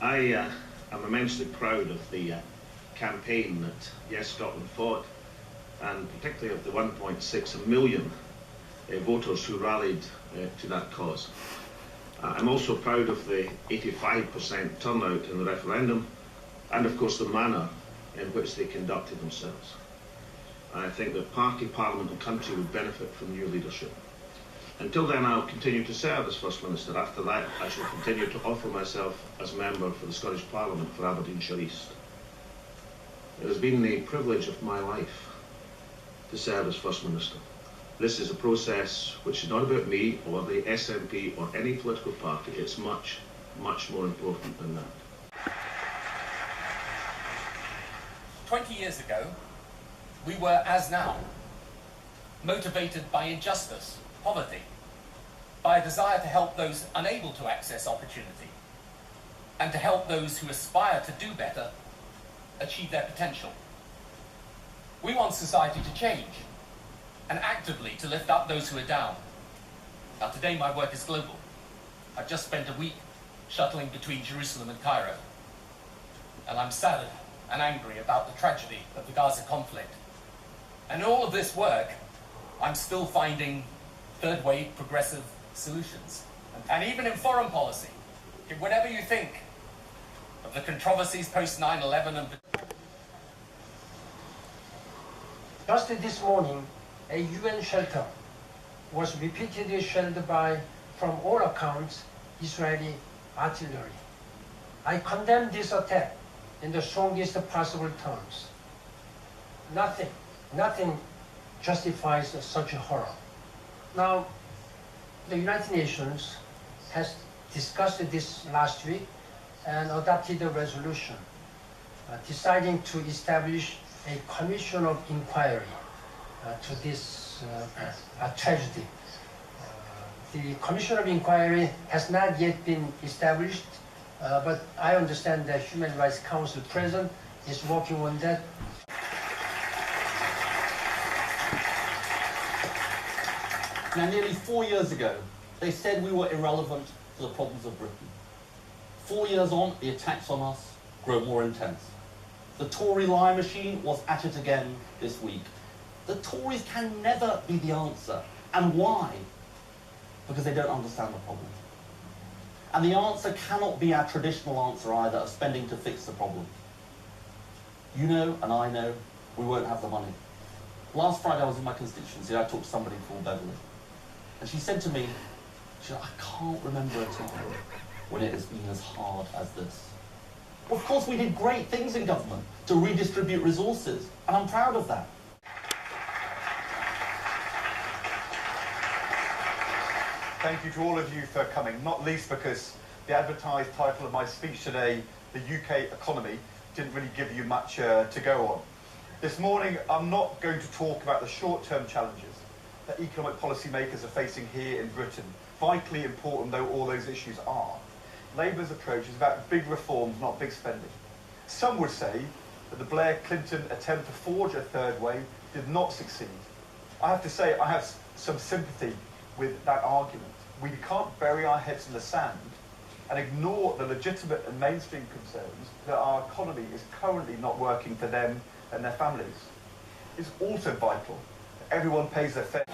I am immensely proud of the campaign that Yes Scotland fought, and particularly of the 1.6 million voters who rallied to that cause. I'm also proud of the 85% turnout in the referendum, and of course the manner in which they conducted themselves. I think that party, parliament and country would benefit from new leadership. Until then, I'll continue to serve as First Minister. After that, I shall continue to offer myself as member for the Scottish Parliament for Aberdeenshire East. It has been the privilege of my life to serve as First Minister. This is a process which is not about me or the SNP or any political party. It's much, much more important than that. 20 years ago, we were, as now, motivated by injustice, poverty, by a desire to help those unable to access opportunity, and to help those who aspire to do better achieve their potential. We want society to change, and actively to lift up those who are down. Now today my work is global. I've just spent a week shuttling between Jerusalem and Cairo, and I'm saddened and angry about the tragedy of the Gaza conflict. And in all of this work, I'm still finding third-wave progressive solutions. And even in foreign policy, whatever you think of the controversies post 9/11 and... Just this morning, a UN shelter was repeatedly shelled by, from all accounts, Israeli artillery. I condemn this attack in the strongest possible terms. Nothing justifies such a horror. Now, the United Nations has discussed this last week and adopted a resolution deciding to establish a commission of inquiry to this tragedy. The commission of inquiry has not yet been established, but I understand that Human Rights Council President is working on that. Now, nearly 4 years ago, they said we were irrelevant to the problems of Britain. 4 years on, the attacks on us grow more intense. The Tory lie machine was at it again this week. The Tories can never be the answer. And why? Because they don't understand the problem. And the answer cannot be our traditional answer either, of spending to fix the problem. You know, and I know, we won't have the money. Last Friday I was in my constituency, I talked to somebody called Beverly. And she said to me, I can't remember a time when it has been as hard as this. Well, of course we did great things in government to redistribute resources, and I'm proud of that. Thank you to all of you for coming, not least because the advertised title of my speech today, The UK Economy, didn't really give you much to go on. This morning, I'm not going to talk about the short-term challenges that economic policymakers are facing here in Britain, vitally important though all those issues are. Labour's approach is about big reforms, not big spending. Some would say that the Blair-Clinton attempt to forge a third way did not succeed. I have to say I have some sympathy with that argument. We can't bury our heads in the sand and ignore the legitimate and mainstream concerns that our economy is currently not working for them and their families. It's also vital that everyone pays their fair.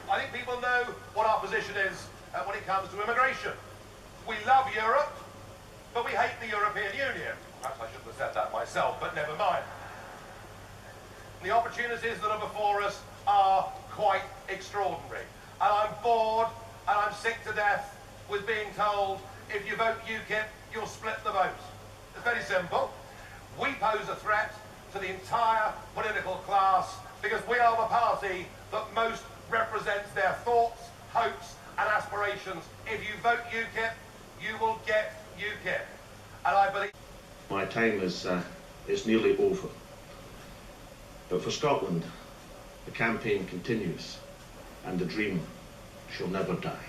I think people know what our position is when it comes to immigration. We love Europe, but we hate the European Union. Perhaps I shouldn't have said that myself, but never mind. The opportunities that are before us are quite extraordinary. And I'm bored and I'm sick to death with being told if you vote UKIP, you'll split the vote. It's very simple. We pose a threat to the entire political class because we are the party that most represents their thoughts, hopes and aspirations. If you vote UKIP, you will get UKIP. And I believe... My time is nearly over. But for Scotland, the campaign continues and the dream shall never die.